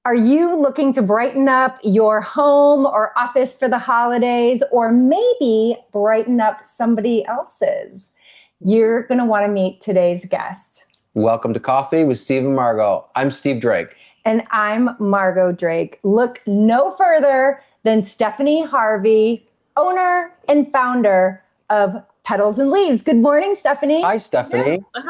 Are you looking to brighten up your home or office for the holidays, or maybe brighten up somebody else's? You're going to want to meet today's guest. Welcome to Coffee with Steve Margaux. I'm Steve Drake. And I'm Margot Drake. Look no further than Stephanie Harvey, owner and founder of Petals and Leaves. Good morning, Stephanie. Hi, Stephanie. Yeah.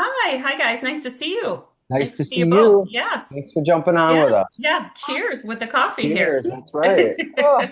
Hi guys. Nice to see you. Nice to see you both. you. Yes. Thanks for jumping on with us. Yeah. Cheers with the coffee Cheers. here. That's right. Oh.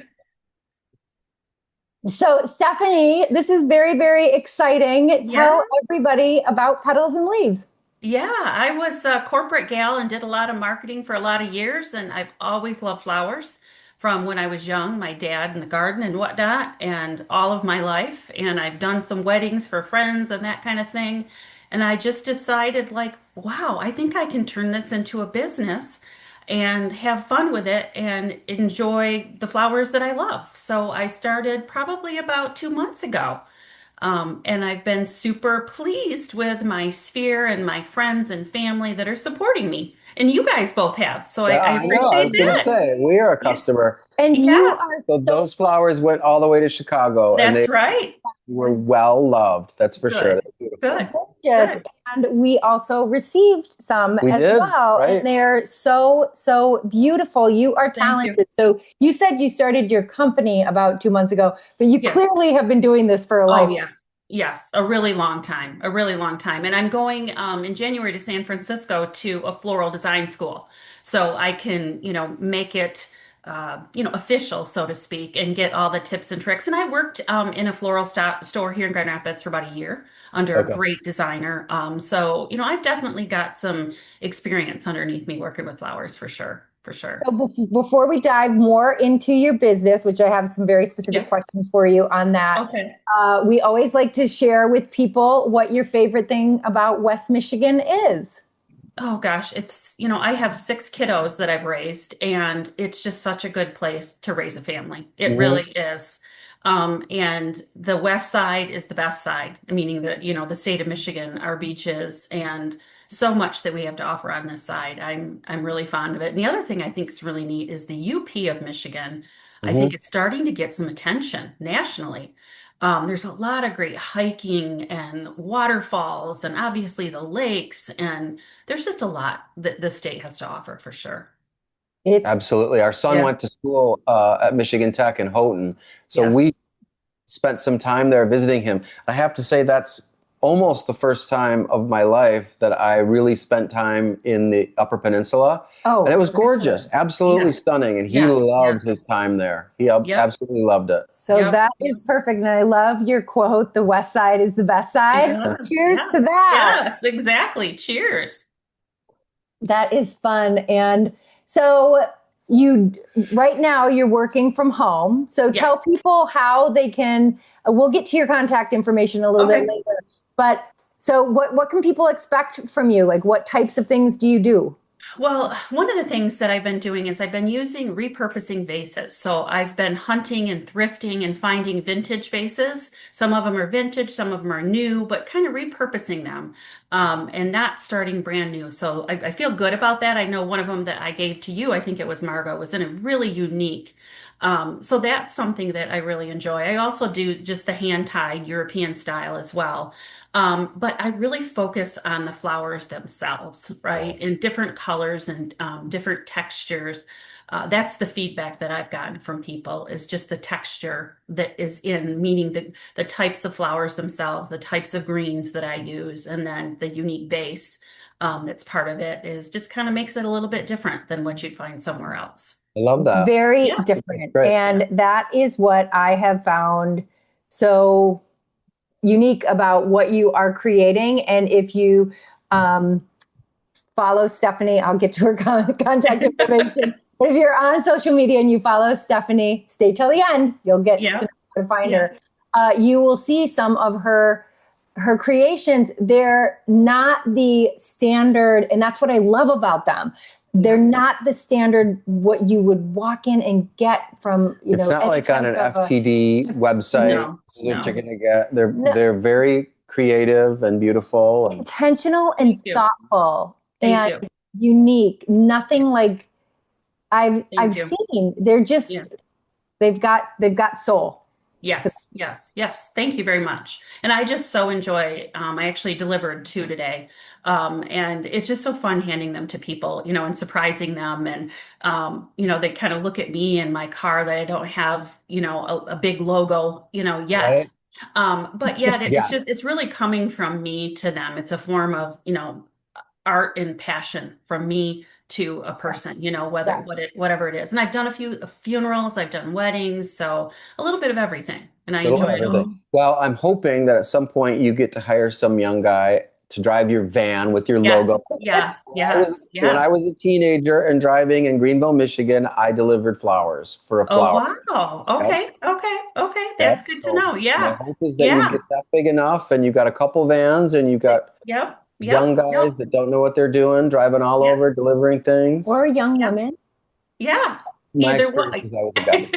So, Stephanie, this is very, very exciting. Tell everybody about Petals and Leaves. Yeah, I was a corporate gal and did a lot of marketing for a lot of years, and I've always loved flowers from when I was young, my dad in the garden and whatnot, and all of my life. And I've done some weddings for friends and that kind of thing. And I just decided, like, wow, I think I can turn this into a business and have fun with it and enjoy the flowers that I love. So I started probably about 2 months ago. And I've been super pleased with my sphere and my friends and family that are supporting me. And you guys both have. So I I know. I appreciate was going to that. say, we are a customer. And you Yes, are So those flowers went all the way to Chicago and that's they right. were well loved. That's for sure. Good. They're beautiful. Good. gorgeous. Good. And we also received some We as did, well. right. And they're so, so beautiful. You are Thank you. talented. So you said you started your company about 2 months ago, but you Yes. clearly have been doing this for a Oh, life. yes. Yes, a really long time, a really long time. And I'm going in January to San Francisco to a floral design school. So I can, make it, official, so to speak, and get all the tips and tricks. And I worked in a floral store here in Grand Rapids for about a year under a Okay. great designer. So, I've definitely got some experience underneath me working with flowers for sure, for sure. So before we dive more into your business, which I have some very specific Yes. questions for you on that, Okay. we always like to share with people what your favorite thing about West Michigan is. Oh gosh, I have 6 kiddos that I've raised, and it's just such a good place to raise a family. It Mhm. really is. And the West Side is the best side, meaning that, the state of Michigan, our beaches, and so much that we have to offer on this side. I'm really fond of it. And the other thing I think is really neat is the UP of Michigan. I Mhm. think it's starting to get some attention nationally. There's a lot of great hiking and waterfalls, and obviously the lakes, and there's just a lot that the state has to offer for sure. It's Absolutely. Our son Yeah. went to school at Michigan Tech in Houghton. So Yes. we spent some time there visiting him. I have to say that's almost the first time of my life that I really spent time in the Upper Peninsula. Oh, And it was for gorgeous, sure. absolutely Yes. stunning. And he Yes. loved Yes. his time there. He Yep. absolutely loved it. So Yep. that is perfect. And I love your quote, the West Side is the best side. Yeah. Cheers Yes. to that. Yes, exactly. Cheers. That is fun. And so you right now you're working from home. So Yeah. tell people how they can, we'll get to your contact information a little bit Okay. later. But so what can people expect from you? Like what types of things do you do? Well, one of the things that I've been doing is I've been using repurposing vases. So I've been hunting and thrifting and finding vintage vases. Some of them are vintage, some of them are new, but kind of repurposing them and not starting brand new. So I feel good about that. I know one of them that I gave to you, I think it was Margot, was in a really unique. So that's something that I really enjoy. I also do just the hand-tied European style as well. But I really focus on the flowers themselves, right? In different colors and different textures. That's the feedback that I've gotten from people is just the texture that is in, meaning the types of flowers themselves, the types of greens that I use, and then the unique base that's part of it is just kind of makes it a little bit different than what you'd find somewhere else. I love that. Very Yeah. different. Great. And that is what I have found so unique about what you are creating. And if you follow Stephanie, I'll get to her contact information. But if you're on social media and you follow Stephanie, stay till the end. You'll get Yeah. to know how to find Yeah. her. You will see some of her creations. They're not the standard, and that's what I love about them. They're not the standard what you would walk in and get from, It's not any like on type an of a- FTD website No, that no. you're gonna get. They're No. they're very creative and beautiful. And intentional and Thank you. thoughtful Thank and you. unique. Nothing like I've Thank you. seen they're Yeah. just they've got soul. Yes, yes, yes. Thank you very much. And I just so enjoy, I actually delivered two today. And it's just so fun handing them to people, and surprising them. And, they kind of look at me in my car that I don't have, a big logo, yet. Right? But yet it's Yeah. just, it's really coming from me to them. It's a form of, art and passion from me to a person, Yes. whatever it is. And I've done a few funerals, I've done weddings, so a little bit of everything, and I Little enjoy it everything. all. Mhm. Well, I'm hoping that at some point you get to hire some young guy to drive your van with your logo. Yes, yes, Was yes, when I yes. was a teenager and driving in Greenville, Michigan, I delivered flowers for a Oh, flower. wow. Yep, Okay, okay, okay. That's yep. good to So know. my Yeah, hope is that you yeah, get that big enough and you got a couple vans and you got yep, young yep, yep, guys that don't know what they're doing, driving all yep, over, delivering things. Or young yep, women. yeah. My Either experience one. is I was a guy.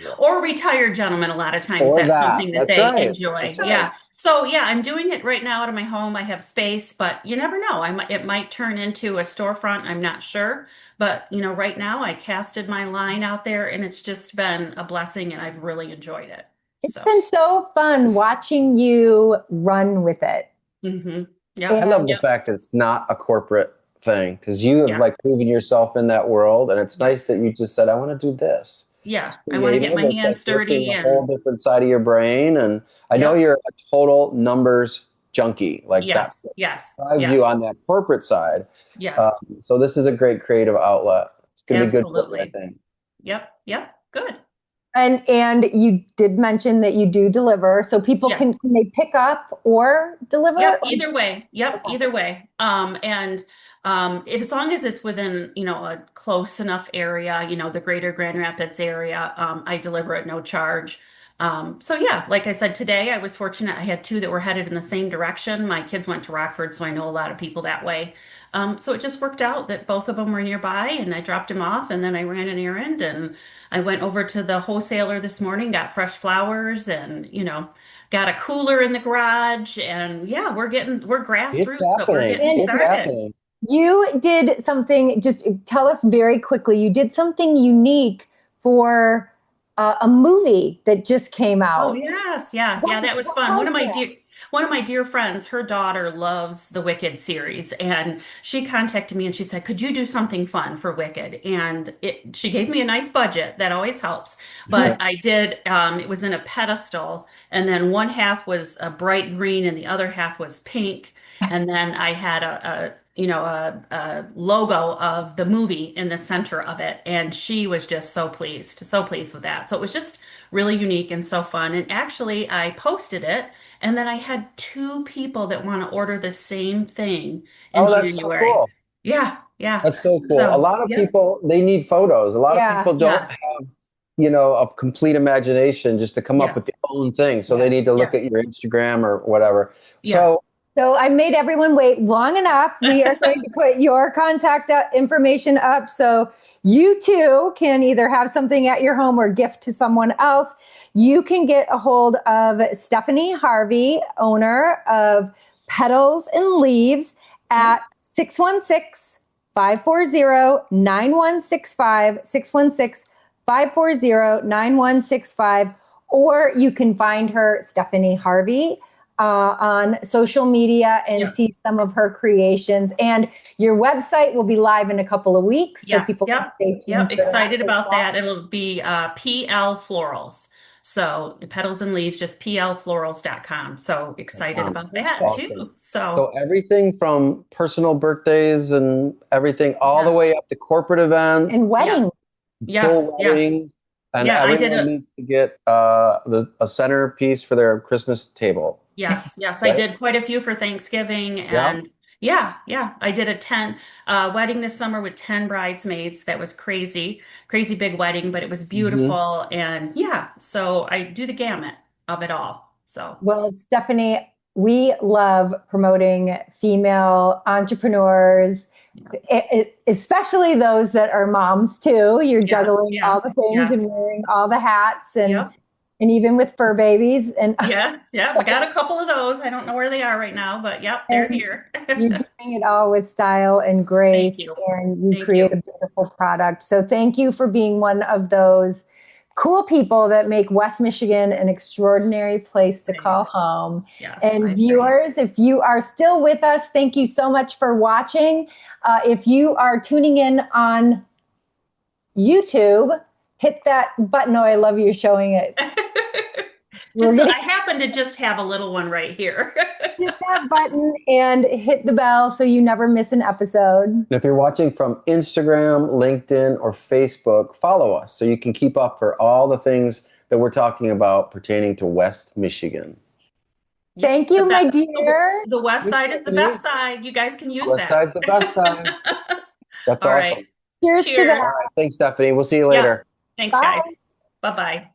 Yeah. Or retired gentlemen, a lot of times Or that's that. something that That's they right. enjoy. That's right. Yeah. So yeah, I'm doing it right now out of my home. I have space, but you never know. It might turn into a storefront. I'm not sure. But right now I casted my line out there and it's just been a blessing and I've really enjoyed it. It's So, been so fun watching you run with it. hmm I Yep. love And the Yep. fact that it's not a corporate thing because you have Yes. like proven yourself in that world, and it's nice Yes. that you just said, "I want to do this." Yeah. It's I want to get creative. my It's like hands working dirty a whole and different side of your brain, and I know yep. you're a total numbers junkie. Like that's Yes. what Yes. drives you Yes. on that corporate side. Um, Yes. so this is a great creative outlet. It's going to be good for you, I Absolutely. think. Yep. Yep. Good. and you did mention that you do deliver, so people Yes. can they pick up or deliver? Yep, either way. Yep, Okay. either way. And if, as long as it's within, a close enough area, the greater Grand Rapids area, I deliver at no charge. So yeah, like I said, today I was fortunate. I had two that were headed in the same direction. My kids went to Rockford, so I know a lot of people that way. So it just worked out that both of them were nearby, and I dropped them off, and then I ran an errand, and I went over to the wholesaler this morning, got fresh flowers, and got a cooler in the garage, and yeah, we're It's grassroots, but we're happening. getting And It's started. happening. you did something, just tell us very quickly. You did something unique for a movie that just came Oh out. yes, yeah, What, yeah, that was what fun. was that? One of my dear friends, her daughter loves the Wicked series, and she contacted me and she said, "Could you do something fun for Wicked?" And she gave me a nice budget. That always helps. But I did. It was in a pedestal, and then one half was a bright green, and the other half was pink. And then I had a logo of the movie in the center of it, and she was just so pleased with that. So it was just really unique and so fun. And actually, I posted it, and then I had two people that want to order the same thing in Oh, that's so January. cool. Yeah, yeah. That's so cool. A So, lot of yeah, people, they need photos. A lot of Yeah. people don't yes, have, a complete imagination just to come up yes, with their own thing. So they Yes. need to look yes, at your Instagram or whatever. yes. So, So I made everyone wait long enough. We are going to put your contact information up so you too can either have something at your home or gift to someone else. You can get a hold of Stephanie Harvey, owner of Petals and Leaves, Yeah. at 616-540-9165, 616-540-9165, or you can find her, Stephanie Harvey, on social media and Yes. see some of her creations. And your website will be live in a couple of weeks, so Yes. people can Yep. stay Yep. tuned for that Excited as about well. that. It'll be PL Florals. So the Petals and Leaves, just plflorals.com. So excited about that's that awesome. too. So So everything from personal birthdays and everything, all the yes, way up to corporate events, And yes, wedding. yes, full yes. weddings, and Yeah, I did everyone a needs to get a centerpiece for their Christmas table, yes, yes, I right? did quite a few for Thanksgiving Yeah. and yeah, yeah. I did a 10 wedding this summer with 10 bridesmaids. That was crazy, crazy big wedding, but it was Hmm. beautiful and yeah, so I do the gamut of it all. So Well, Stephanie, we love promoting female entrepreneurs, yeah. especially those that are moms too. You're Yes, juggling all the yes, things and yes. wearing all the hats. And Yep. And even with fur babies. And, Yes, yeah, we got a couple of those. I don't know where they are right now, but yep, they're and here. you're doing it all with style and Thank grace, you. and you Thank create you. a beautiful product. So thank you for being one of those cool people that make West Michigan an extraordinary place to call home. Yes, I And agree. viewers, if you are still with us, thank you so much for watching. If you are tuning in on YouTube, hit that button. Oh, I love you showing it. I happen to just have a little one right here. Hit that button and hit the bell so you never miss an episode. And if you're watching from Instagram, LinkedIn, or Facebook, follow us so you can keep up for all the things that we're talking about pertaining to West Michigan. Thank you, my dear. The west side is the best side. You guys can use that. West side's the best side. That's all awesome. right. Cheers to that. All right. Thanks, Stephanie. We'll see you later. Yeah. Thanks, guys. Bye-bye.